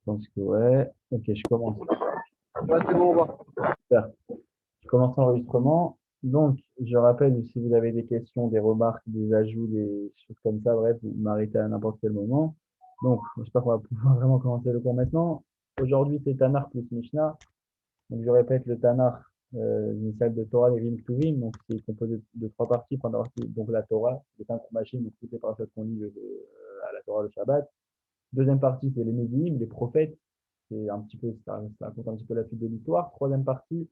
pense que ouais. Ok, je commence. Ouais, c'est bon, on va. Super. Je commence l'enregistrement. Donc, je rappelle, si vous avez des questions, des remarques, des ajouts, des choses comme ça, bref, vous m'arrêtez à n'importe quel moment. Donc, j'espère qu'on va pouvoir vraiment commencer le cours maintenant. Aujourd'hui, c'est Tanar plus Mishnah. Donc, je répète, le Tanar, une salle de Torah, les Rim Tuvim, donc c'est composé de trois parties. Première partie, donc la Torah, c'est un machine, donc toutes les parties qu'on lit à la Torah le Shabbat. Deuxième partie, c'est les Nevi'im, les prophètes. C'est un petit peu, ça raconte un petit peu la suite de l'histoire. Troisième partie,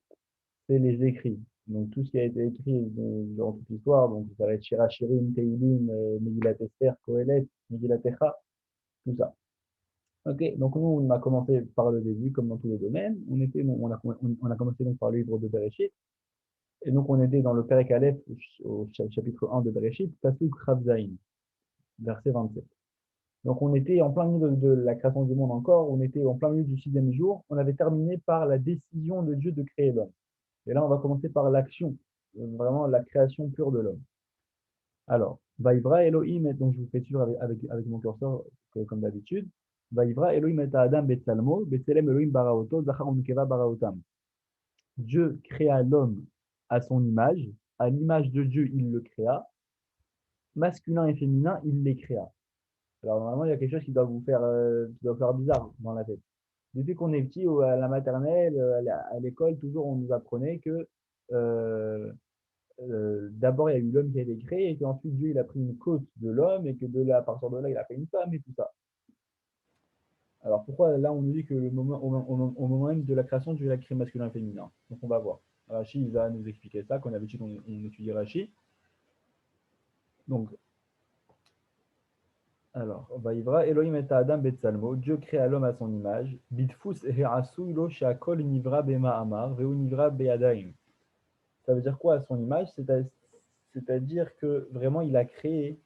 c'est les écrits. Donc tout ce qui a été écrit durant toute l'histoire, donc ça va être Shirachirim, Teilim, Megillat Esther, Kohelet, Megillat Echa, tout ça. Ok, donc nous on a commencé par le début, comme dans tous les domaines. On a commencé donc par le livre de Bereshit. Et donc on était dans le Perek Aleph, au chapitre 1 de Bereshit, Pasuk Ravzaïn, verset 27. Donc on était en plein milieu de la création du monde encore, on était en plein milieu du sixième jour, on avait terminé par la décision de Dieu de créer l'homme. Et là, on va commencer par l'action, vraiment la création pure de l'homme. Alors, Vaivra Elohim, donc je vous fais suivre avec mon curseur, comme d'habitude. Vaivra Elohim et Adam Betsalmo, Betselem Elohim Baraoto, Zachar Mikeva Baraotam. Dieu créa l'homme à son image, à l'image de Dieu, il le créa, masculin et féminin, il les créa. Alors, normalement, il y a quelque chose qui doit faire bizarre dans la tête. Depuis qu'on est petit, à la maternelle, à l'école, toujours, on nous apprenait que d'abord, il y a eu l'homme qui a été créé, et qu'ensuite, Dieu, il a pris une côte de l'homme, et que de là, à partir de là, il a fait une femme, et tout ça. Alors, pourquoi là, on nous dit que au moment même de la création, Dieu a créé masculin et féminin? Donc, on va voir. Rachi, il va nous expliquer ça, qu'on d'habitude, on étudie Rachi. Donc, alors, Vaivra Elohim et Adam Betsalmo, Dieu créa l'homme à son image, Bitfus Heasu Ilo Shakol Nivra Bema Amar, Veu Nivra Beadaim. Ça veut dire quoi à son image? C'est-à-dire que vraiment, il a créé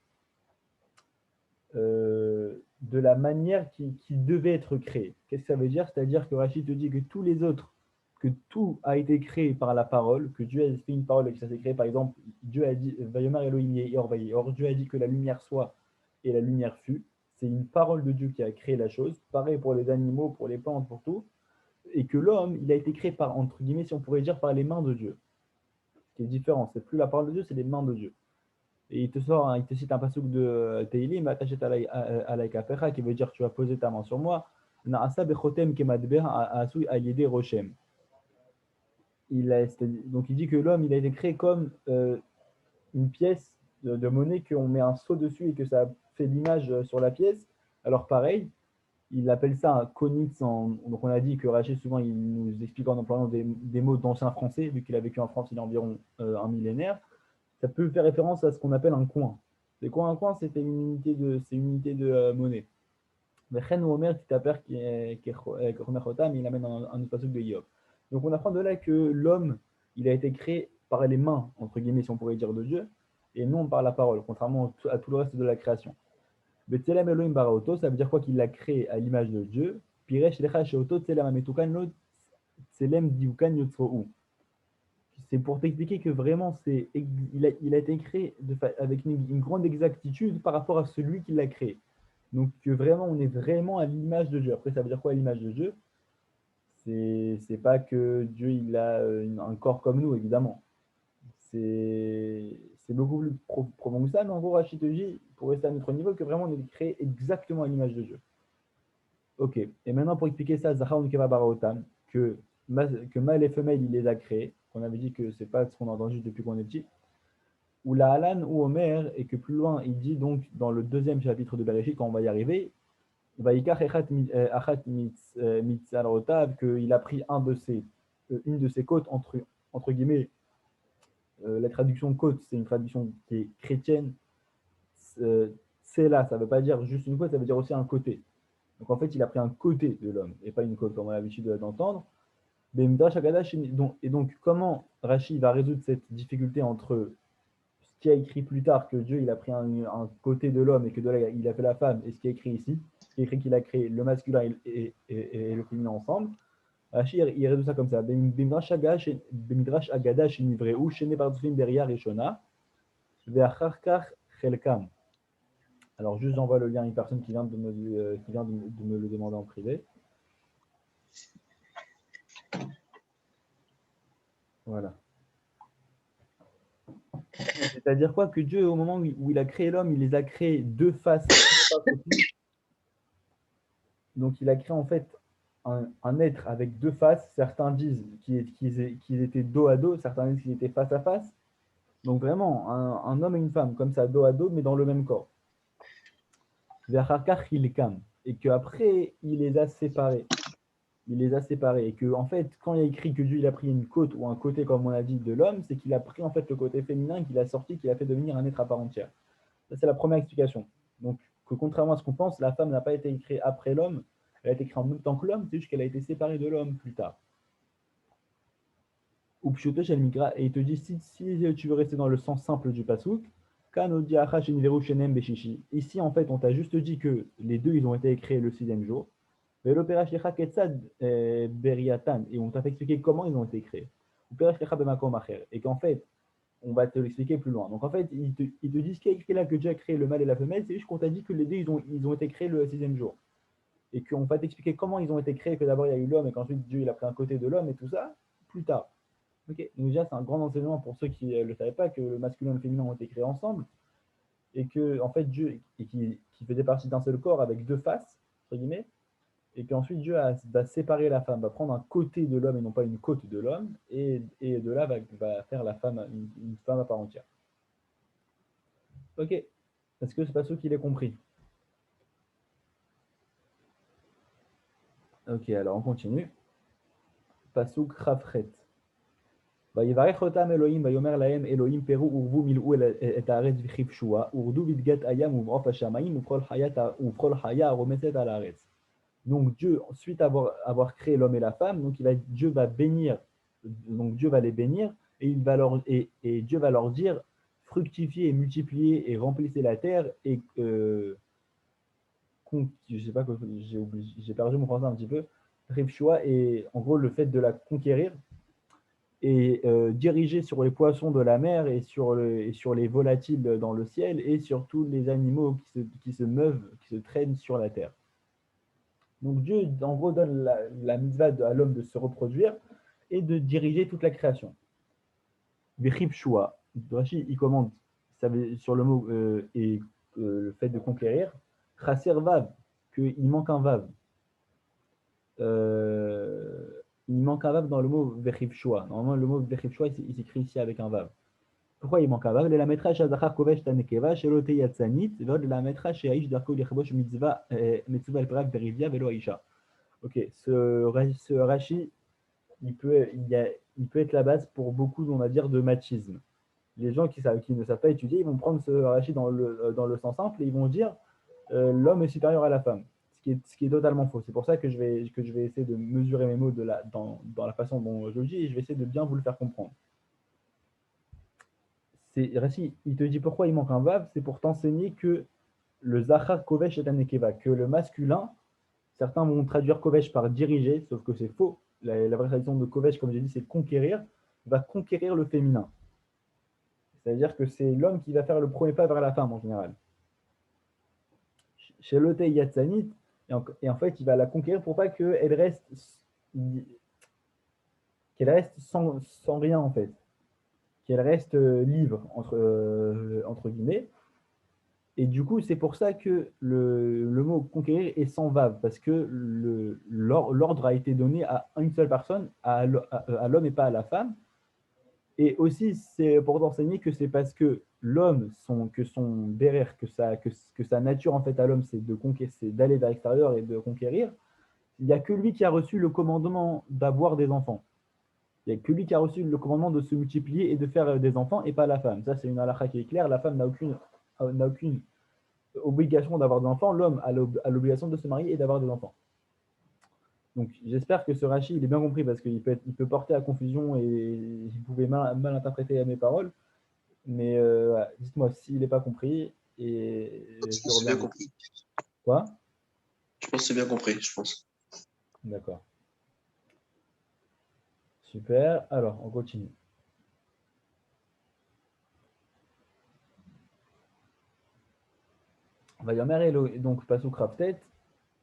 de la manière qui devait être créée. Qu'est-ce que ça veut dire? C'est-à-dire que Rachid te dit que tous les autres, que tout a été créé par la parole, que Dieu a fait une parole et que ça s'est créé, par exemple, Dieu a dit Vayomar Elohim Yehi Or, Dieu a dit que la lumière soit et la lumière fut. C'est une parole de Dieu qui a créé la chose. Pareil pour les animaux, pour les plantes, pour tout. Et que l'homme, il a été créé par, entre guillemets, si on pourrait dire, par les mains de Dieu. Ce qui est différent. C'est plus la parole de Dieu, c'est les mains de Dieu. Et il te cite un passage de Teilim, Atachet alay kapecha, qui veut dire tu vas poser ta main sur moi. Naasa bechotem kemadber asui ayede rochem. Donc il dit que l'homme il a été créé comme une pièce de monnaie qu'on met un sceau dessus et que ça fait l'image sur la pièce. Alors pareil, il appelle ça un konitz. Donc on a dit que Rachid souvent il nous explique en employant des mots d'ancien français, vu qu'il a vécu en France il y a environ un millénaire. Ça peut faire référence à ce qu'on appelle un coin. C'est quoi un coin? C'est une unité de monnaie. Mais Chen ou Omer, Titaper, qui est Chotam, il amène un autre passage de Yov. Donc on apprend de là que l'homme, il a été créé par les mains, entre guillemets, si on pourrait dire, de Dieu, et non par la parole, contrairement à tout le reste de la création. Betselem Elohim Baraoto, ça veut dire quoi? Qu'il l'a créé à l'image de Dieu. Piresh Lecha Sheoto Tselem Ametukan Lo Tselem Diukan Yotsrohu. C'est pour t'expliquer que vraiment, il a été créé avec une grande exactitude par rapport à celui qui l'a créé. Donc que vraiment, on est vraiment à l'image de Dieu. Après, ça veut dire quoi l'image de Dieu? C'est pas que Dieu il a un corps comme nous, évidemment. C'est beaucoup plus profond que ça, mais en gros, Rachid te dit, pour rester à notre niveau, que vraiment on est créé exactement à l'image de Dieu. Ok, et maintenant pour expliquer ça, Zahar Nikeva Baraotam, que mâle et femelle, il les a créés. On avait dit que c'est pas ce qu'on entend juste depuis qu'on est petit. Ou la Halan ou Omer, et que plus loin, il dit donc dans le deuxième chapitre de Bereshit, quand on va y arriver, qu'il a pris une de ses côtes, entre guillemets, la traduction côte, c'est une traduction qui est chrétienne. C'est là, ça ne veut pas dire juste une côte, ça veut dire aussi un côté. Donc en fait, il a pris un côté de l'homme, et pas une côte comme on a l'habitude d'entendre. Et donc, comment Rachid va résoudre cette difficulté entre ce qui a écrit plus tard que Dieu il a pris un côté de l'homme et que de là il a fait la femme, et ce qui est écrit ici, ce qui est écrit qu'il a créé le masculin et le féminin ensemble, Rachid il résout ça comme ça. Bimidrash Agada Shenivreu Shene Bardufim Beria Rishona Ve'acharkar Chelkam. Alors juste j'envoie le lien à une personne qui vient de me le demander en privé. Voilà. C'est-à-dire quoi? Que Dieu, au moment où il a créé l'homme, il les a créés deux faces. Donc il a créé en fait un être avec deux faces. Certains disent qu'ils étaient dos à dos, certains disent qu'ils étaient face à face. Donc vraiment, un homme et une femme, comme ça, dos à dos, mais dans le même corps. Et qu'après, il les a séparés. Il les a séparés. Et que, en fait, quand il y a écrit que Dieu il a pris une côte ou un côté, comme on a dit, de l'homme, c'est qu'il a pris en fait le côté féminin, qu'il a sorti, qu'il a fait devenir un être à part entière. Ça, c'est la première explication. Donc, que contrairement à ce qu'on pense, la femme n'a pas été créée après l'homme, elle a été créée en même temps que l'homme, c'est juste qu'elle a été séparée de l'homme plus tard. Ou Pshoto Shel Mikra, et il te dit, si tu veux rester dans le sens simple du pasouk, ici, en fait, on t'a juste dit que les deux, ils ont été créés le sixième jour. Et on t'a fait expliquer comment ils ont été créés. Et qu'en fait, on va te l'expliquer plus loin. Donc en fait, ils te disent qu'il y a écrit là que Dieu a créé le mâle et la femelle, c'est juste qu'on t'a dit que les deux, ils ont été créés le sixième jour. Et qu'on va t'expliquer comment ils ont été créés, que d'abord il y a eu l'homme et qu'ensuite Dieu il a pris un côté de l'homme et tout ça, plus tard. Okay. Donc déjà, c'est un grand enseignement pour ceux qui ne le savaient pas, que le masculin et le féminin ont été créés ensemble, et que en fait Dieu, qui faisait partie d'un seul corps avec deux faces, entre guillemets, et qu'ensuite Dieu va séparer la femme, va prendre un côté de l'homme et non pas une côte de l'homme, et de là va faire la femme une femme à part entière. Ok. Est-ce que c'est pas ceux qui l'ont compris? Ok, alors on continue. Pasuk Rafret. ויברך אותם אלוהים ויאמר להם אלוהים פרו ורבו מילאו את הארץ וכבשוה ורדו בדגת הים ובעוף השמיים ובכל חיה הרומצת על הארץ. Donc Dieu, suite à avoir créé l'homme et la femme, donc Dieu va bénir, donc Dieu va les bénir et Dieu va leur dire fructifiez et multipliez et remplissez la terre et je sais pas, j'ai perdu mon français un petit peu. Rivshua et en gros le fait de la conquérir et diriger sur les poissons de la mer et sur les volatiles dans le ciel et sur tous les animaux qui se meuvent, qui se traînent sur la terre. Donc Dieu, en gros, donne la mitzvah à l'homme de se reproduire et de diriger toute la création. Vechipshua, Rashi, il commande sur le mot et le fait de conquérir. Chasser vav, qu'il manque un vav. Il manque un vav dans le mot vechipshua. Normalement, le mot vechipshua, il s'écrit ici avec un vav. Pourquoi il manque un vav? La metra shazachar kovesh tanekeva, shelote yatzanit, vod la metra sheaish darko lichbosh mitzvah el prak berivia velo aisha. Ok, ce Rashi, il peut être la base pour beaucoup, on va dire, de machisme. Les gens qui ne savent pas étudier, ils vont prendre ce Rashi dans le sens simple et ils vont dire l'homme est supérieur à la femme, ce qui est totalement faux. C'est pour ça que je vais essayer de mesurer mes mots dans la façon dont je le dis et je vais essayer de bien vous le faire comprendre. Rashi, il te dit pourquoi il manque un vav, c'est pour t'enseigner que le Zachar Kovesh est un Nekeva, que le masculin, certains vont traduire Kovesh par diriger, sauf que c'est faux. La vraie traduction de Kovesh, comme j'ai dit, c'est conquérir, va conquérir le féminin. C'est-à-dire que c'est l'homme qui va faire le premier pas vers la femme en général. Chez Lotte Yatzanit, et en fait, il va la conquérir pour pas qu'elle reste sans rien en fait. Qu'elle reste libre, entre guillemets. Et du coup, c'est pour ça que le mot conquérir est sans vav, parce que l'ordre a été donné à une seule personne, à l'homme et pas à la femme. Et aussi, c'est pour enseigner que c'est parce que l'homme, que son bérer, que sa nature en fait à l'homme, c'est d'aller vers l'extérieur et de conquérir. Il n'y a que lui qui a reçu le commandement d'avoir des enfants. Il n'y a que lui qui a reçu le commandement de se multiplier et de faire des enfants et pas la femme. Ça, c'est une halakha qui est claire. La femme n'a aucune obligation d'avoir des enfants. L'homme a l'obligation de se marier et d'avoir des enfants. Donc j'espère que ce Rashi, il est bien compris parce qu'il peut porter à confusion et vous pouvez mal interpréter mes paroles. Mais voilà, dites-moi s'il n'est pas compris. Et je pense que c'est bien compris. Quoi? Je pense que c'est bien compris, je pense. D'accord. Super. Alors, on continue. Donc, Pasuk Raftet.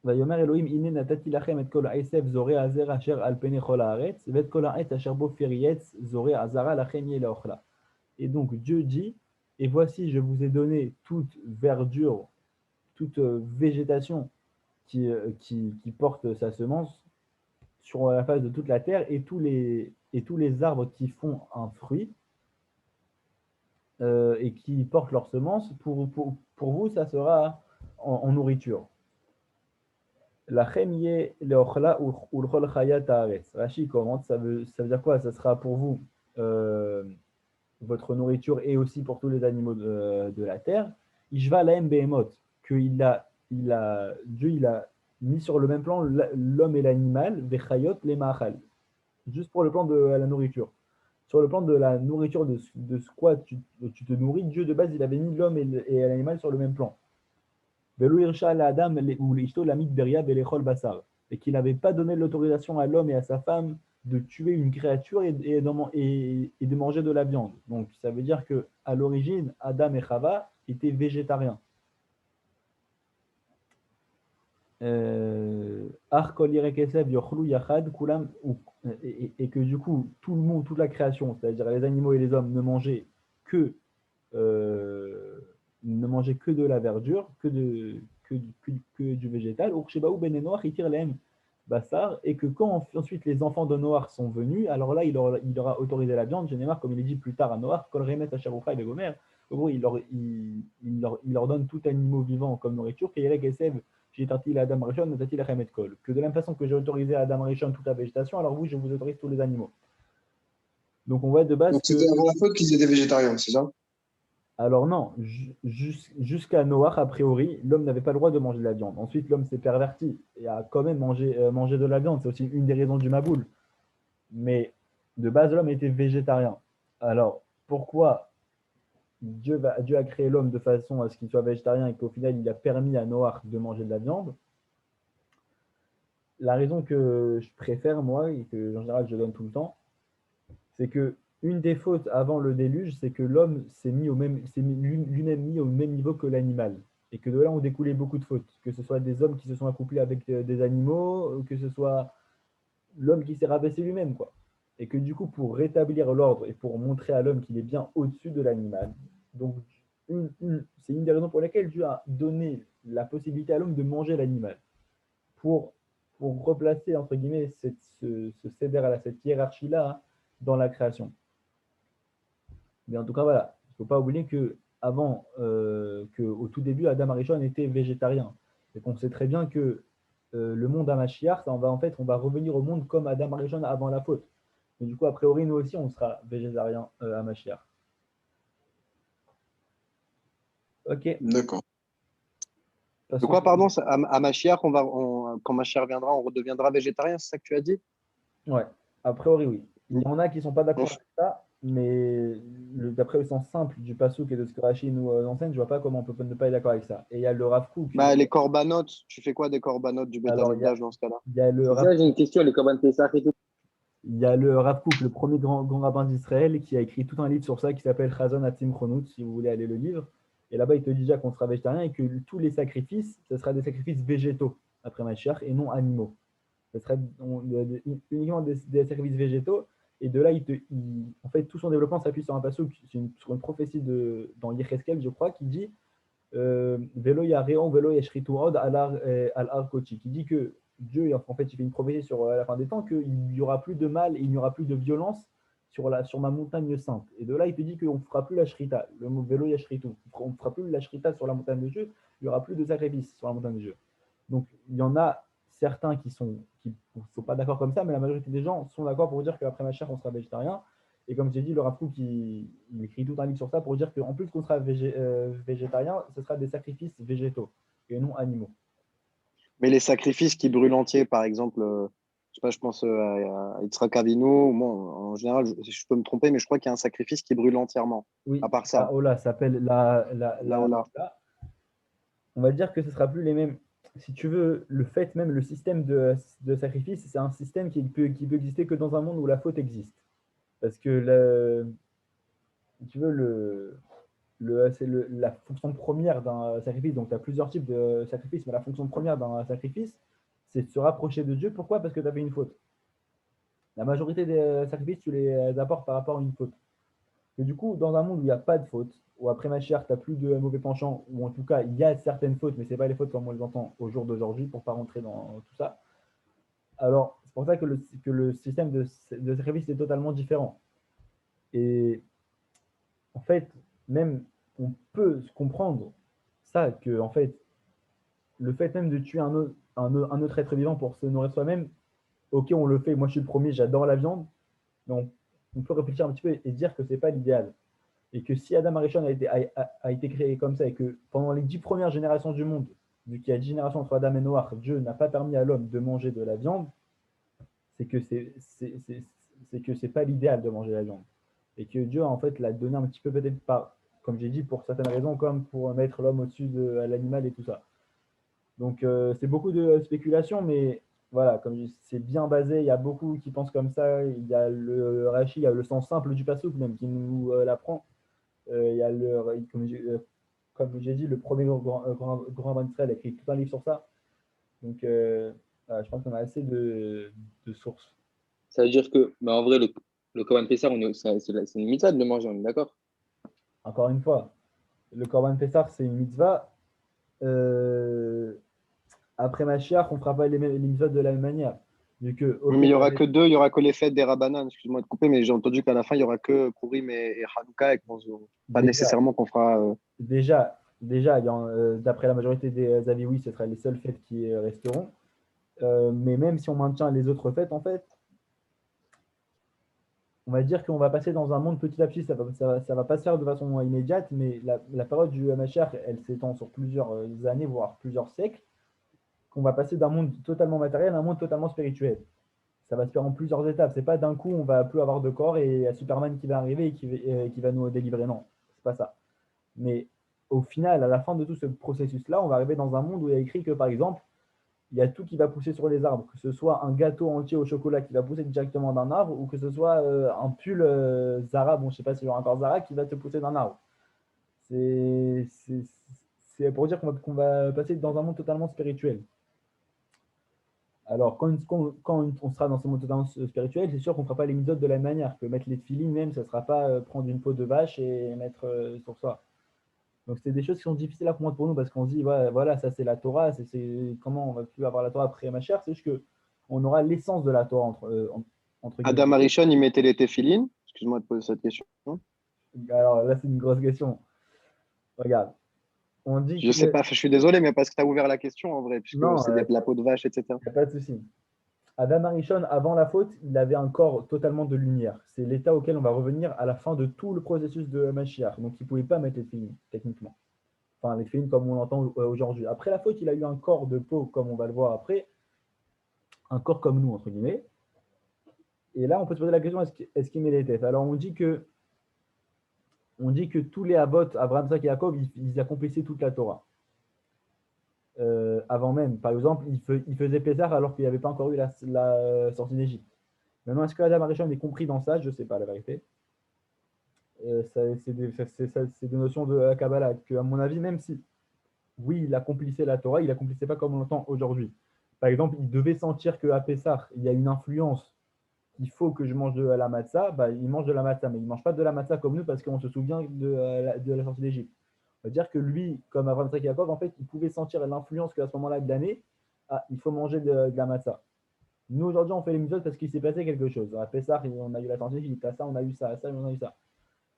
ויאמר אלוהים, הנה נתתי לכם את כל העשב זורע הזרע אשר על פני כל הארץ, ואת כל העץ אשר בו פרי עץ זורע הזרע לכן יהיה לאוכלה. Et donc Dieu dit, et voici, je vous ai donné toute verdure, toute végétation qui porte sa semence sur la face de toute la terre et tous les arbres qui font un fruit et qui portent leur semence, pour vous, ça sera en nourriture. Lachem yeh leochla ulchol chayat haaretz. Rashi commente, ça veut dire quoi? Ça sera pour vous votre nourriture et aussi pour tous les animaux de la terre. Ishva lahem behemot, que Dieu il a mis sur le même plan l'homme et l'animal, vechayot les ma'achal, juste pour le plan de la nourriture. Sur le plan de la nourriture, de ce quoi tu te nourris, Dieu de base il avait mis l'homme et l'animal sur le même plan. Et qu'il n'avait pas donné l'autorisation à l'homme et à sa femme de tuer une créature et de manger de la viande. Donc ça veut dire que à l'origine, Adam et Chava étaient végétariens. Et que du coup, tout le monde, toute la création, c'est-à-dire les animaux et les hommes, ne mangeaient que de la verdure, que du végétal, et que quand ensuite les enfants de Noach sont venus, alors là, il leur a autorisé la viande, Génémar, comme il est dit plus tard à Noach, il leur donne tout animal vivant comme nourriture, que de la même façon que j'ai autorisé à Adam Rishon toute la végétation, alors oui, je vous autorise tous les animaux. Donc on voit de base Donc que... c'était avant la faute qu'ils étaient végétariens, c'est ça? Alors non, jusqu'à Noach, a priori, l'homme n'avait pas le droit de manger de la viande. Ensuite, l'homme s'est perverti et a quand même mangé de la viande. C'est aussi une des raisons du Maboul. Mais de base, l'homme était végétarien. Alors, pourquoi Dieu a créé l'homme de façon à ce qu'il soit végétarien et qu'au final, il a permis à Noach de manger de la viande? La raison que je préfère, moi, et que en général je donne tout le temps, c'est que une des fautes avant le déluge, c'est que l'homme s'est lui-même mis au même niveau que l'animal. Et que de là ont découlé beaucoup de fautes. Que ce soit des hommes qui se sont accouplés avec des animaux, que ce soit l'homme qui s'est rabaissé lui-même, quoi. Et que du coup, pour rétablir l'ordre et pour montrer à l'homme qu'il est bien au-dessus de l'animal, donc c'est une des raisons pour lesquelles Dieu a donné la possibilité à l'homme de manger l'animal. Pour, replacer, entre guillemets, ce cédère-là, cette hiérarchie-là dans la création. Mais en tout cas, voilà, il ne faut pas oublier qu'avant, qu'au tout début, Adam Arishon était végétarien. Et qu'on sait très bien que le monde à Mashiach, on va revenir au monde comme Adam Arishon avant la faute. Mais du coup, a priori, nous aussi, on sera végétarien à Mashiach. Ok. D'accord. De quoi, pardon, à Mashiach, quand Mashiach viendra, on redeviendra végétarien, c'est ça que tu as dit? Ouais, a priori, oui. Il y en a qui ne sont pas d'accord avec ça, mais d'après le sens simple du passouk et de ce que Rachid nous enseigne, je ne vois pas comment on peut ne pas être d'accord avec ça. Et il y a le Rav Kook. Les corbanotes, tu fais quoi des corbanotes du Beth Amikdash dans ce cas-là? Il y a le Rav, Ça, j'ai une question, les Korban Pessah et tout. il y a le Rav Kook, le premier grand rabbin d'Israël, qui a écrit tout un livre sur ça qui s'appelle Chazon Atzim Chronut, si vous voulez aller le livre. Et là-bas, il te dit déjà qu'on sera végétarien et que tous les sacrifices, ce sera des sacrifices végétaux après Mashiach et non animaux. Ce serait uniquement des sacrifices végétaux. Et de là, en fait, tout son développement s'appuie sur un passouk, sur une prophétie dans Yecheskel, je crois, qui dit Velo yareon, velo yeshritu od al kochi, qui dit que Dieu, en fait, il fait une prophétie sur la fin des temps, qu'il n'y aura plus de mal et il n'y aura plus de violence sur ma montagne sainte. Et de là, il te dit qu'on ne fera plus la shrita, le mot velo yashritu. On ne fera plus la shrita sur la montagne de Dieu, il n'y aura plus de sacrifice sur la montagne de Dieu. Donc, il y en a certains qui ne sont pas d'accord comme ça, mais la majorité des gens sont d'accord pour dire qu'après Mashiach, on sera végétarien. Et comme j'ai dit, le Rav Kook, il écrit tout un livre sur ça pour dire qu'en plus qu'on sera végétarien, ce sera des sacrifices végétaux et non animaux. Mais les sacrifices qui brûlent entiers, par exemple, je sais pas, je pense à Yitzhak Avinu, en général, je peux me tromper, mais je crois qu'il y a un sacrifice qui brûle entièrement. Oui, à part ça. la Ola s'appelle la Ola. On va dire que ce ne sera plus les mêmes. Si tu veux, le système de sacrifice, c'est un système qui peut exister que dans un monde où la faute existe. Parce que, si tu veux, c'est la fonction première d'un sacrifice. Donc, tu as plusieurs types de sacrifices, mais la fonction première d'un sacrifice, c'est de se rapprocher de Dieu. Pourquoi? Parce que tu as fait une faute. La majorité des sacrifices, tu les apportes par rapport à une faute. Et du coup, dans un monde où il n'y a pas de faute, où après Machiar, tu n'as plus de mauvais penchants, ou en tout cas, il y a certaines fautes, mais ce n'est pas les fautes comme on les entend au jour d'aujourd'hui, pour ne pas rentrer dans tout ça. Alors, c'est pour ça que le système de sacrifice est totalement différent. Et en fait, même on peut comprendre ça, que en fait, le fait même de tuer un autre être vivant pour se nourrir soi-même, ok, on le fait. Moi, je suis le premier, j'adore la viande, mais on peut réfléchir un petit peu et dire que ce n'est pas l'idéal. Et que si Adam Arishon a été créé comme ça et que pendant les 10 premières générations du monde, vu qu'il y a 10 générations entre Adam et Noah, Dieu n'a pas permis à l'homme de manger de la viande, c'est que c'est pas l'idéal de manger la viande. Et que Dieu, en fait, l'a donné un petit peu peut-être pas, comme j'ai dit, pour certaines raisons, comme pour mettre l'homme au-dessus de l'animal et tout ça. Donc, c'est beaucoup de spéculation, mais voilà, comme c'est bien basé, il y a beaucoup qui pensent comme ça. Il y a le Rashi, il y a le sens simple du pasouk même qui nous l'apprend. Il y a comme j'ai dit, le premier grand rabbin d'Israël a écrit tout un livre sur ça. Donc, voilà, je pense qu'on a assez de sources. Ça veut dire que, bah, en vrai, le Corban Pessah, c'est une mitzvah de le manger, on est d'accord? Encore une fois, le Corban Pessah, c'est une mitzvah. Euh, Après Mashiach, on ne fera pas les mitzvahs de la même manière. Vu que, ok, Oui, mais il n'y aura que deux, il n'y aura que les fêtes des Rabbanan. Excuse-moi de couper, mais j'ai entendu qu'à la fin, il n'y aura que Purim et Hanouka et qu'on pas déjà, nécessairement qu'on fera. déjà d'après la majorité des avis, oui, ce sera les seules fêtes qui resteront. Mais même si on maintient les autres fêtes, en fait, on va dire qu'on va passer dans un monde petit à petit. Ça va pas se faire de façon immédiate, mais la période du Mashiach, elle s'étend sur plusieurs années, voire plusieurs siècles. Qu'on va passer d'un monde totalement matériel à un monde totalement spirituel. Ça va se faire en plusieurs étapes. C'est pas d'un coup, on va plus avoir de corps et il y a Superman qui va arriver et qui va nous délivrer. Non, c'est pas ça. Mais au final, à la fin de tout ce processus-là, on va arriver dans un monde où il y a écrit que, par exemple, il y a tout qui va pousser sur les arbres, que ce soit un gâteau entier au chocolat qui va pousser directement d'un arbre, ou que ce soit un pull Zara, bon, je sais pas s'il y aura encore Zara, qui va te pousser d'un arbre. C'est pour dire qu'on va passer dans un monde totalement spirituel. Alors, quand on sera dans ce monde totalement spirituel, c'est sûr qu'on ne fera pas les mitzvot de la même manière. Que mettre les filines, même, ça ne sera pas prendre une peau de vache et mettre sur soi. Donc, c'est des choses qui sont difficiles à comprendre pour nous parce qu'on se dit, ouais, voilà, ça c'est la Torah, comment on va plus avoir la Torah après ma chère. C'est juste qu'on aura l'essence de la Torah, entre guillemets. Adam Arishon, il mettait les téphilines. Excuse-moi de poser cette question. Alors là, c'est une grosse question. Regarde, on dit Je sais que. pas, je suis désolé, mais parce que tu as ouvert la question en vrai, puisque Non, c'est la peau de vache, etc. il n'y a pas de souci. Adam Arishon, avant la faute, il avait un corps totalement de lumière. C'est l'état auquel on va revenir à la fin de tout le processus de Mashiach. Donc, il ne pouvait pas mettre les filines, techniquement. Enfin, les filines comme on l'entend aujourd'hui. Après la faute, il a eu un corps de peau, comme on va le voir après, un corps comme nous, entre guillemets. Et là, on peut se poser la question, est-ce qu'il met les têtes? Alors, on dit que tous les Abot, Abraham, Isaac et Jacob, ils accomplissaient toute la Torah. Avant même, par exemple, ils faisaient Pessah alors qu'il n'y avait pas encore eu la sortie d'Égypte. Maintenant, est-ce que Adam Arishon est compris dans ça? Je ne sais pas, la vérité. C'est des notions de la Kabbalah que, à mon avis, même si, oui, il accomplissait la Torah, il l'accomplissait pas comme on l'entend aujourd'hui. Par exemple, il devait sentir qu'à Pessah, il y a une influence, il faut que je mange de la matzah, bah, il mange de la matzah, mais il ne mange pas de la matzah comme nous parce qu'on se souvient de la sortie d'Égypte. On va dire que lui, comme Abraham, Isaac et Jacob, en fait, il pouvait sentir l'influence qu'à ce moment-là de l'année, il faut manger de la matzah. Nous, aujourd'hui, on fait les mitzvot parce qu'il s'est passé quelque chose. À Pessah, on a eu la sortie d'Égypte, à ça, on a eu ça, à ça, on a eu ça.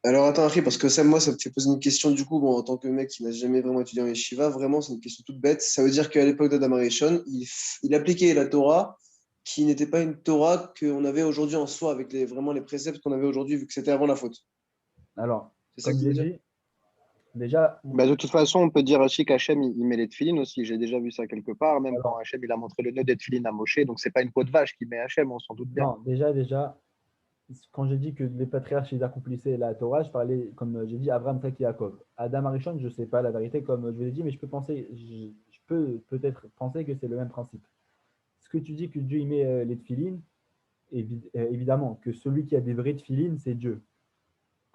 Alors attends, Harry, parce que ça, moi, ça me fait poser une question du coup, bon, en tant que mec qui n'a jamais vraiment étudié en yeshiva, vraiment, c'est une question toute bête. Ça veut dire qu'à l'époque d'Adam Arishon, il appliquait la Torah qui n'était pas une Torah qu'on avait aujourd'hui en soi, avec vraiment les préceptes qu'on avait aujourd'hui, vu que c'était avant la faute. Alors, C'est ça que comme tu veux j'ai dire? dit, déjà, Bah, de toute façon, on peut dire aussi qu'Hachem, il met les tefilines aussi. J'ai déjà vu ça quelque part, même quand alors, Hachem, il a montré le nœud des tefilines à Moshe. Donc, c'est pas une peau de vache qui met Hachem, on s'en doute bien. non, déjà, quand j'ai dit que les patriarches, ils accomplissaient la Torah, je parlais, comme j'ai dit, Abraham, Isaac et Jacob. Adam Arishon, je ne sais pas la vérité, comme je vous l'ai dit, mais je peux peut-être penser que c'est le même principe. Ce que tu dis que Dieu y met les tefilines, évidemment, que celui qui a des vrais tefilines, c'est Dieu.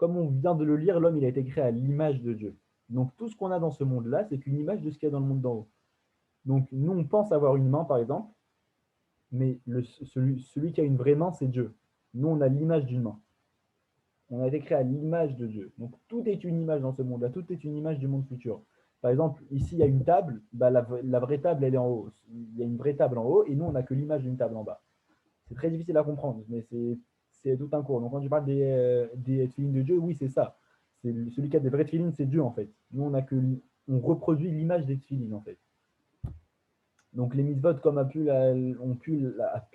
comme on vient de le lire, l'homme il a été créé à l'image de Dieu. Donc tout ce qu'on a dans ce monde-là, c'est qu'une image de ce qu'il y a dans le monde d'en haut. Donc nous, on pense avoir une main, par exemple, mais celui qui a une vraie main, c'est Dieu. Nous, on a l'image d'une main. On a été créé à l'image de Dieu. Donc tout est une image dans ce monde-là, tout est une image du monde futur. Par exemple, ici, il y a une table, bah, la vraie table, elle est en haut. Il y a une vraie table en haut, et nous, on n'a que l'image d'une table en bas. C'est très difficile à comprendre, mais c'est tout un cours. Donc quand je parle des tefilines de Dieu, oui, c'est ça. Celui qui a des vraies tefilines, c'est Dieu, en fait. Nous, on reproduit l'image des tefilines, en fait. Donc les mitzvot, comme a pu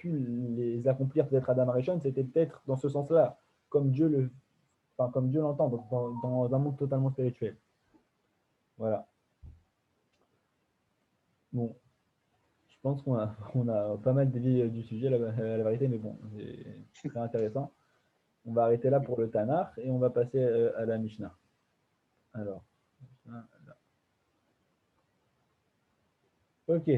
les accomplir peut-être Adam Arishon, c'était peut-être dans ce sens-là, comme Dieu l'entend, dans un monde totalement spirituel. Voilà. Bon, je pense on a pas mal dévié du sujet, la vérité, mais bon, c'est très intéressant. On va arrêter là pour le Tanakh et on va passer à la Mishnah. Alors, là. Ok.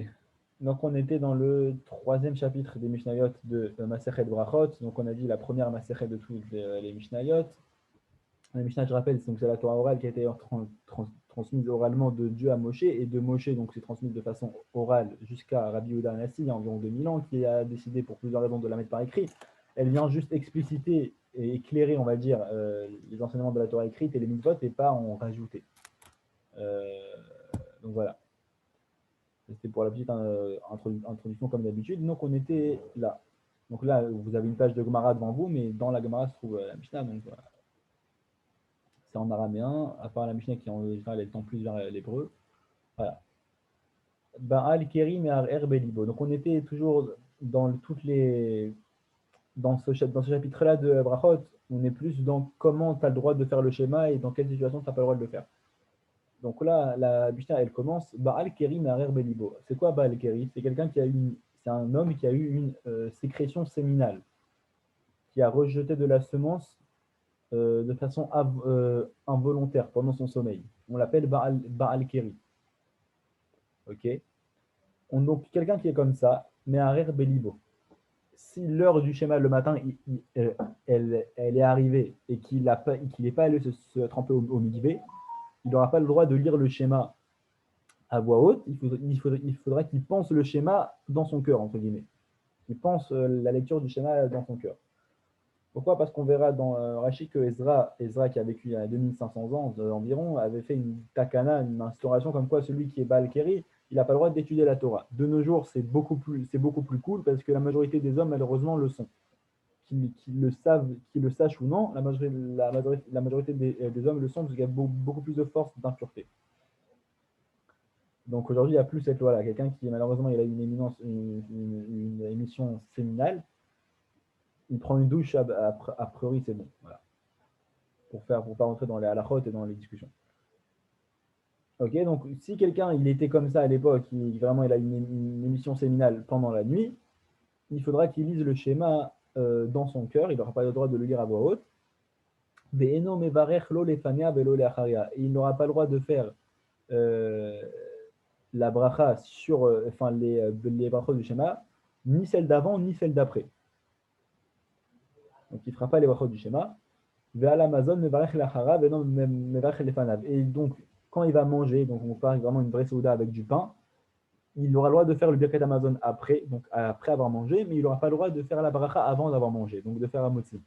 Donc on était dans le troisième chapitre des Mishnayot de Masechet Brachot. Donc on a dit la première Masechet de tous les Mishnayot. La Mishnah, je rappelle, c'est la Torah orale qui a été transmise oralement de Dieu à Moshe, et de Moshe, donc c'est transmise de façon orale jusqu'à Rabbi Yehuda Hanassi, il y a environ 2000 ans, qui a décidé pour plusieurs raisons de la mettre par écrit. Elle vient juste expliciter et éclairer, on va dire, les enseignements de la Torah écrite et les mitzvot, et pas en rajouter. Donc voilà. C'était pour la petite introduction comme d'habitude. Donc on était là. Donc là, vous avez une page de Gemara devant vous, mais dans la Gemara se trouve la Mishnah. Donc voilà. C'est en araméen, à part la Mishnah qui en général elle tend plus vers l'hébreu. Voilà. Ba'al Kerim et Ar Belibo. Donc on était toujours dans ce chapitre-là de Brachot, on est plus dans comment tu as le droit de faire le schéma et dans quelle situation tu n'as pas le droit de le faire. Donc là, la Mishnah, elle commence Ba'al Kerim et Ar Belibo. C'est quoi Ba'al Kerim? C'est quelqu'un c'est un homme qui a eu une sécrétion séminale, qui a rejeté de la semence de façon involontaire pendant son sommeil. On l'appelle Ba'al Keri. Ok. Donc, quelqu'un qui est comme ça, mais un rire Belibo. Si l'heure du schéma le matin, elle est arrivée et qu'il n'est pas allé se tremper au mikvé, il n'aura pas le droit de lire le schéma à voix haute. Il faudra qu'il pense le schéma dans son cœur, entre guillemets. Il pense la lecture du schéma dans son cœur. Pourquoi? Parce qu'on verra dans Rashi que Ezra, qui a vécu il y a 2500 ans environ, avait fait une takana, une instauration comme quoi celui qui est Baal Keri, il n'a pas le droit d'étudier la Torah. De nos jours, c'est beaucoup plus cool parce que la majorité des hommes, malheureusement, le sont. Qu'ils le sachent ou non, la majorité des hommes le sont parce qu'il y a beaucoup plus de force d'impureté. Donc aujourd'hui, il n'y a plus cette loi-là. Quelqu'un qui, malheureusement, il a une émission séminale, il prend une douche, a priori, c'est bon. Voilà. Pour pas rentrer dans les halachot et dans les discussions. Ok, donc si quelqu'un il était comme ça à l'époque, vraiment il a une émission séminale pendant la nuit, il faudra qu'il lise le schéma dans son cœur, il n'aura pas le droit de le lire à voix haute. Et il n'aura pas le droit de faire la bracha sur les brachos du schéma, ni celle d'avant, ni celle d'après. Donc il ne fera pas les brachos du schéma. Et donc, quand il va manger, donc on parle vraiment une vraie souda avec du pain, il aura le droit de faire le birkat Amazon après, donc après avoir mangé, mais il n'aura pas le droit de faire la bracha avant d'avoir mangé, donc de faire un motzi.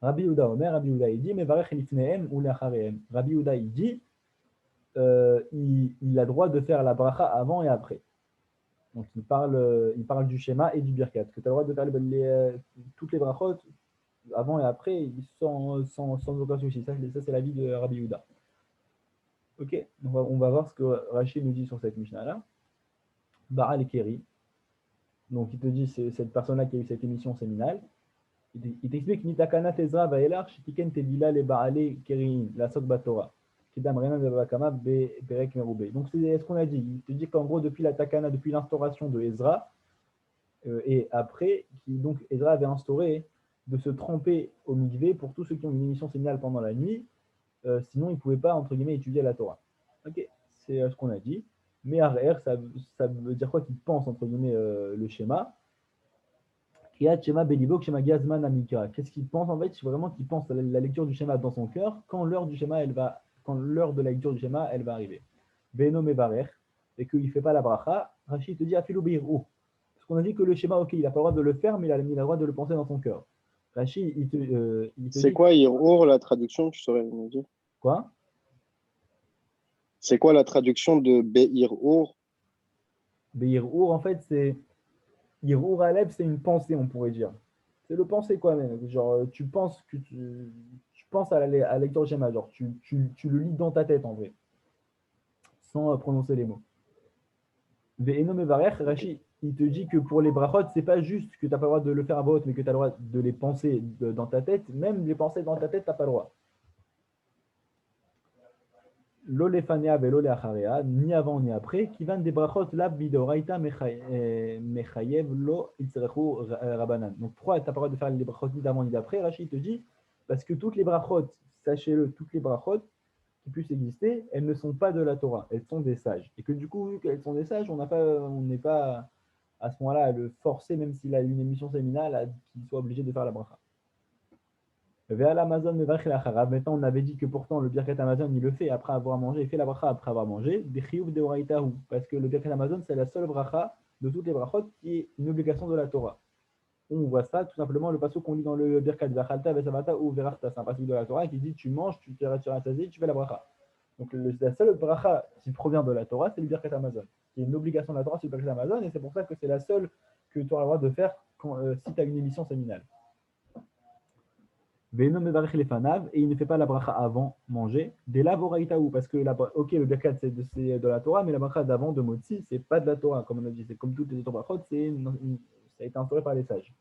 Rabbi Yehuda Omer, Rabbi Yehuda il dit, mais varech lifnehem ou lacharehem. Rabbi Yehuda il dit, il a le droit de faire la bracha avant et après. Donc il parle du schéma et du birkat, que tu as le droit de faire toutes les brachot avant et après, sans aucun souci. Ça c'est l'avis de Rabbi Yehuda. Ok, on va voir ce que Rachid nous dit sur cette Mishnah-là. Ba'al Keri. Donc il te dit, c'est cette personne-là qui a eu cette émission séminale. Il t'explique Nitakana Tezra Vaelar, Shitiken Tedila le Ba'ale Kerin, la Sot Batora. Kidam Renan Vavakama Berek Merube. Donc c'est ce qu'on a dit. Il te dit qu'en gros, depuis la Takana, depuis l'instauration de Ezra, et après, donc Ezra avait instauré de se tremper au mikvé pour tous ceux qui ont une émission séminale pendant la nuit, sinon ils ne pouvaient pas, entre guillemets, étudier la Torah. Ok, c'est ce qu'on a dit. Mais Arer, ça veut dire quoi qu'il pense, entre guillemets, le schéma. Kriyat Shema Belibo Shema Gazman Amika. Qu'est-ce qu'il pense en fait? C'est vraiment qu'il pense à la lecture du schéma dans son cœur quand l'heure quand l'heure de la lecture du schéma elle va arriver. Beno Mevarer, et qu'il ne fait pas la bracha. Rachid te dit Afilou Beirou. Parce qu'on a dit que le schéma, ok, il n'a pas le droit de le faire, mais il a le droit de le penser dans son cœur. Rachid, il te C'est dit quoi Irhour, la traduction, tu saurais me dire? quoi? C'est quoi la traduction de Be'irhour? Beirou, en fait, c'est Irou Aleb, c'est une pensée, on pourrait dire. C'est le penser quoi même. Genre, tu penses à la lecture du schéma, genre, tu le lis dans ta tête en vrai, sans prononcer les mots. Ve'eno mevarech, Rashi, il te dit que pour les brachot, c'est pas juste que tu n'as pas le droit de le faire à voix haute, mais que tu as le droit de les penser dans ta tête. Même les penser dans ta tête, tu n'as pas le droit. L'olefanea ve'lo le'acharea, ni avant ni après, qui viennent des brachot, la bidoraita mechayev lo itzrechu rabanan. Donc pourquoi tu n'as pas le droit de faire les brachot ni d'avant ni d'après? Rashi te dit, parce que toutes les brachot, sachez-le, toutes les brachot qui puissent exister, elles ne sont pas de la Torah, elles sont des sages. Et que du coup, vu qu'elles sont des sages, on n'est pas à ce moment-là à le forcer, même s'il a une émission séminale, qu'il soit obligé de faire la bracha. Maintenant, on avait dit que pourtant le Birkat Amazon, il le fait après avoir mangé, il fait la bracha après avoir mangé, parce que le Birkat Amazon, c'est la seule bracha de toutes les brachot qui est une obligation de la Torah. On voit ça tout simplement le passage qu'on lit dans le Birkat Vachalta, Vesavata ou Verachta. C'est un passage de la Torah qui dit tu manges, tu te rassasies, tu fais la bracha. Donc la seule bracha qui provient de la Torah, c'est le Birkat Amazon. Qui est une obligation de la Torah, c'est le Birkat Amazon, et c'est pour ça que c'est la seule que tu auras le droit de faire si tu as une émission séminale. Et il ne fait pas la bracha avant manger. Dès là, parce que ok, le Birkat c'est de la Torah, mais la bracha d'avant de Motzi, c'est pas de la Torah, comme on a dit, c'est comme toutes les autres brachot, ça a été instauré par les sages.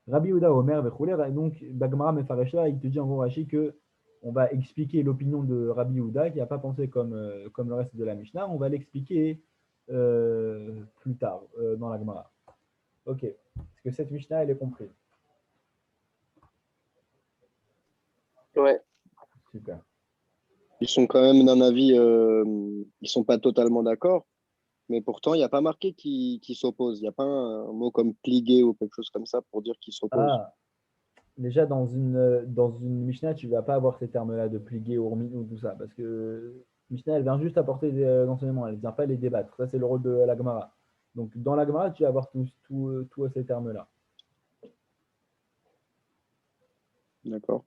Rabbi Yehuda Omer Vecholer, donc Bagmara Mefaresha, il te dit en gros Rashi que on va expliquer l'opinion de Rabbi Yehuda qui n'a pas pensé comme le reste de la Mishnah, on va l'expliquer plus tard dans la Gemara. Ok, est-ce que cette Mishnah elle est comprise? Ouais. Super. Ils sont quand même d'un avis, ils sont pas totalement d'accord, mais pourtant, il n'y a pas marqué qui s'oppose. Il n'y a pas un mot comme pliguer ou quelque chose comme ça pour dire qu'ils s'opposent. Ah, déjà dans une Mishnah, tu ne vas pas avoir ces termes-là de pliguer ou tout ça, parce que Mishnah, elle vient juste apporter des enseignements, elle ne vient pas les débattre. Ça, c'est le rôle de la Gemara. Donc dans la Gemara, tu vas avoir tous ces termes-là. D'accord.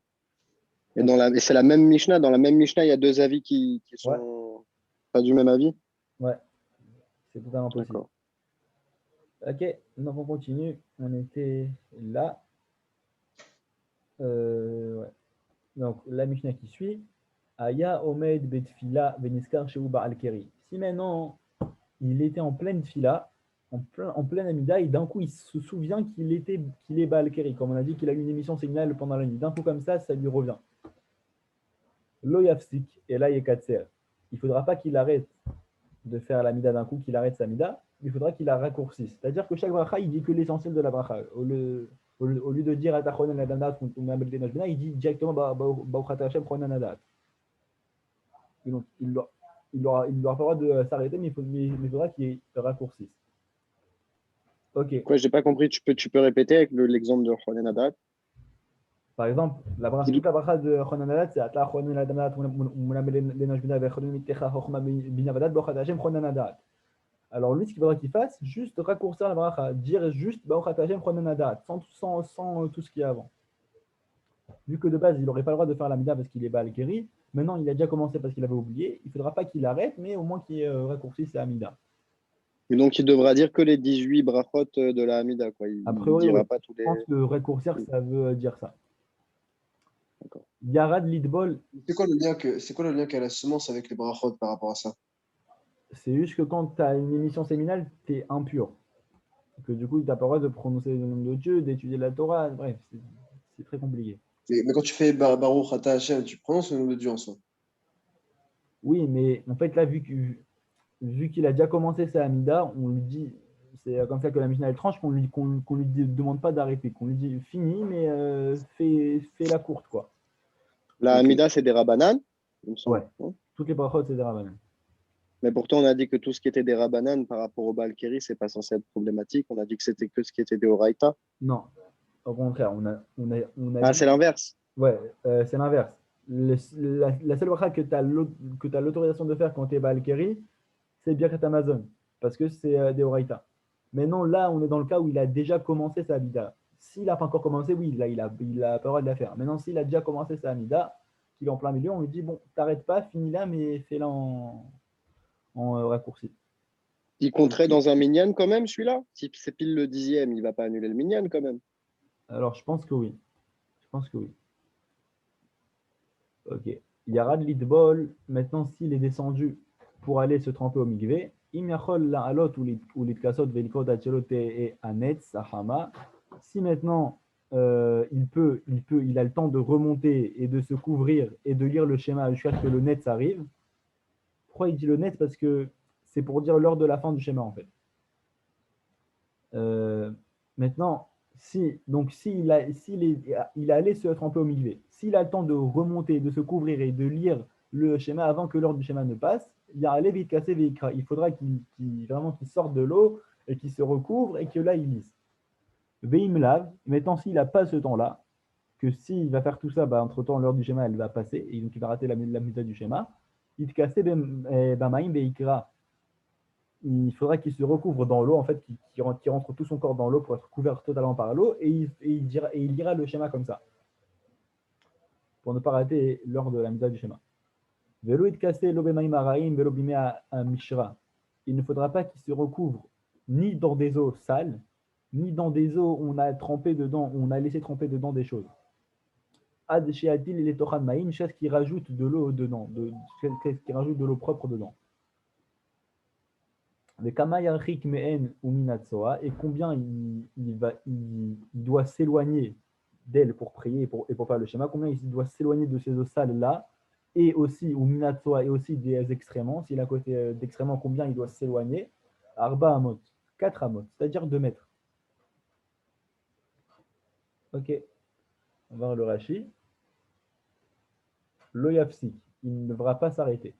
Et c'est la même Mishnah. Dans la même Mishnah, il y a deux avis qui sont Ouais. pas du même avis. Ouais, c'est totalement possible. D'accord. Ok, donc on continue. On était là. Ouais. Donc la Mishnah qui suit. Aya Omed Betfila Veniskar Sheu Baal Keri. Si maintenant il était en pleine fila, en pleine Amida, et d'un coup il se souvient qu'il est Baal Keri, comme on a dit qu'il a eu une émission signale pendant la nuit. D'un coup comme ça lui revient. Lo Yafsik, et là il est Katser. Il ne faudra pas qu'il arrête de faire la mida d'un coup, qu'il arrête sa mida, il faudra qu'il la raccourcisse. C'est-à-dire que chaque bracha, il dit que l'essentiel de la bracha. Au lieu de dire Atachon Nadanat ou il dit directement Bauchat Hashem Chonan Nadat. Donc il n'aura pas le droit de s'arrêter, mais il faudra qu'il raccourcisse. Ok. Quoi, j'ai pas compris. Tu peux répéter avec l'exemple de Juan Adat. Par exemple, toute la bracha de Chonan Nadat, c'est Atla Chonan Nadanat Chonan Nadat. Alors lui, ce qu'il faudra qu'il fasse, juste raccourcir la bracha, dire juste Bauchat Hashem Chonan Nadat, sans tout ce qu'il y a avant. Vu que de base, il n'aurait pas le droit de faire la mida parce qu'il est Baal Keri, maintenant il a déjà commencé parce qu'il avait oublié, il ne faudra pas qu'il arrête, mais au moins qu'il raccourcisse la mida. Et donc, il devra dire que les 18 brachot de la Hamida. Quoi. Il A priori, dira oui. pas tous Je les. pense que raccourcir, ça veut dire ça. D'accord. Yarad Lidbol, C'est quoi le lien qu'a la semence avec les brachot par rapport à ça? c'est juste que quand tu as une émission séminale, tu es impur. Que du coup, tu n'as pas le droit de prononcer le nom de Dieu, d'étudier la Torah, bref, c'est très compliqué. Mais quand tu fais Baruch Ata Hashem, tu prononces le nom de Dieu en soi. Oui, mais en fait, là, vu qu'il a déjà commencé sa Hamida, on lui dit, c'est comme ça que la Mishnah elle tranche, qu'on lui demande pas d'arrêter, qu'on lui dit fini, mais fais la courte, quoi. La Ok. Hamida, c'est des Rabbanan, il me semble. Ouais. Non. Toutes les brachot, c'est des Rabbanan. Mais pourtant, on a dit que tout ce qui était des Rabbanan par rapport au Balkeri, c'est pas censé être problématique. On a dit que c'était que ce qui était des Oraïta. Non, au contraire, on a Ah, dit. c'est l'inverse. Ouais, c'est l'inverse. La seule bracha que tu as l'autorisation de faire quand tu es Balkeri, c'est Birkat Amazon, parce que c'est des Oraïta. Mais non, là, on est dans le cas où il a déjà commencé sa Amida. S'il n'a pas encore commencé, oui, là, il a pas le droit de la faire. Maintenant, s'il a déjà commencé sa Amida, qu'il est en plein milieu, on lui dit, bon, t'arrêtes pas, finis là, mais fais-la en raccourci. Il compterait dans un minyan quand même, celui-là. Si c'est pile le 10e, il va pas annuler le minyan quand même. Alors, je pense que oui. Je pense que oui. Ok. Il y a Rad Lidbol. Maintenant, s'il est descendu pour aller se tremper au Migvé, Imyachol la alot ou litkasot velikot achelote et anetz ahama. Si maintenant il a le temps de remonter et de se couvrir et de lire le schéma jusqu'à ce que le net arrive. Pourquoi il dit le net? Parce que c'est pour dire l'heure de la fin du schéma en fait. Maintenant, s'il est allé se tremper au Migvé, s'il a le temps de remonter, de se couvrir et de lire le schéma avant que l'heure du schéma ne passe, il y a allé vite casser Veikra. Il faudra vraiment qu'il sorte de l'eau et qu'il se recouvre et que là il lise. Veim lave, maintenant s'il n'a pas ce temps-là, que s'il va faire tout ça, entre-temps l'heure du schéma elle va passer et donc il va rater la mise du schéma, il casse Bamaim Veikra. Il faudra qu'il se recouvre dans l'eau, en fait, qu'il rentre tout son corps dans l'eau pour être couvert totalement par l'eau, et il lira le schéma comme ça, pour ne pas rater l'heure de la mise du schéma. Il ne faudra pas qu'il se recouvre ni dans des eaux sales, ni dans des eaux où on a trempé dedans, où on a laissé tremper dedans des choses. Ad she'atil les tochan ma'im, chasse qui rajoute de l'eau dedans, qui rajoute de l'eau propre dedans. Et combien il doit s'éloigner d'elle pour prier et pour faire le schéma, combien il doit s'éloigner de ces eaux sales-là, et aussi, ou minatsoa, et aussi des excréments, s'il est à côté d'excréments, combien il doit s'éloigner. Arba amot, 4 amot, c'est-à-dire 2 mètres. Ok, on va voir le Rashi. Lo yafsik, il ne devra pas s'arrêter.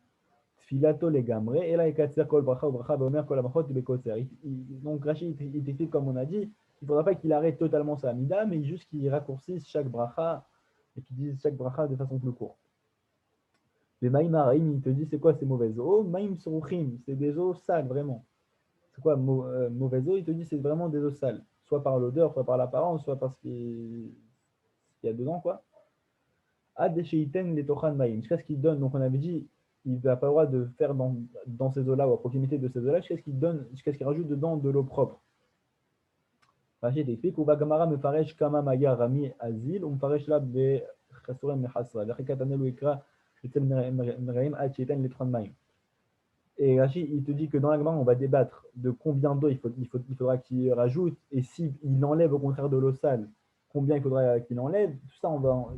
Filato les gamre, et là, il kol bracha ou bracha, beomer kol amachot bekoser. Donc, Rachid, il t'explique comme on a dit, il ne faudra pas qu'il arrête totalement sa amida, mais juste qu'il raccourcisse chaque bracha et qu'il dise chaque bracha de façon plus courte. Les maïm araïm, il te dit c'est quoi ces mauvaises eaux? Maïm suruchim, c'est des eaux sales, vraiment. C'est quoi mauvaise eau? Il te dit c'est vraiment des eaux sales, soit par l'odeur, soit par l'apparence, soit par ce qu'il y a dedans, quoi. Adesheiten les tochan maïm, jusqu'à ce qu'il donne, donc on avait dit, il n'a pas le droit de faire dans ces eaux-là ou à proximité de ces eaux-là jusqu'à ce qu'il rajoute dedans de l'eau propre. Rachid explique, Uvagamara me faresh kama maya rami azil, faresh la be chasurem mechasra, vechikatanel uikra, etel meraim ad sheiten les tochan maïm. Et Rachid, il te dit que dans la Gemara, on va débattre de combien d'eau il faudra qu'il rajoute, et s'il enlève au contraire de l'eau sale, combien il faudra qu'il enlève. Tout ça,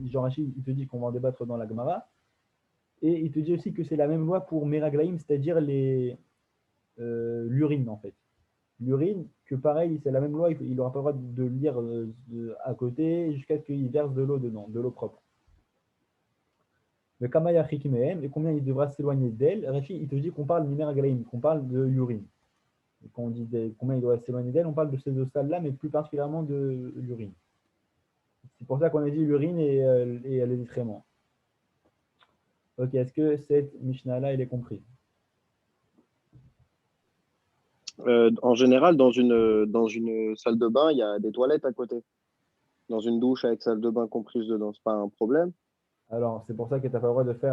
Jean Rachid, il te dit qu'on va en débattre dans la Gemara. Et il te dit aussi que c'est la même loi pour Meraglaïm, c'est-à-dire l'urine en fait. L'urine, que pareil, c'est la même loi, il n'aura pas le droit de lire à côté jusqu'à ce qu'il verse de l'eau dedans, de l'eau propre. Le Kamaya Chikimehem, et combien il devra s'éloigner d'elle. Rafi, il te dit qu'on parle d'Imeraglaïm, qu'on parle de l'urine. Et quand on dit combien il doit s'éloigner d'elle, on parle de ces deux salles-là, mais plus particulièrement de l'urine. C'est pour ça qu'on a dit l'urine et les excréments. Ok, est-ce que cette Mishnah-là, elle est comprise? En général, dans une salle de bain, il y a des toilettes à côté. Dans une douche avec salle de bain comprise dedans, c'est pas un problème. Alors, c'est pour ça que tu n'as pas le droit de faire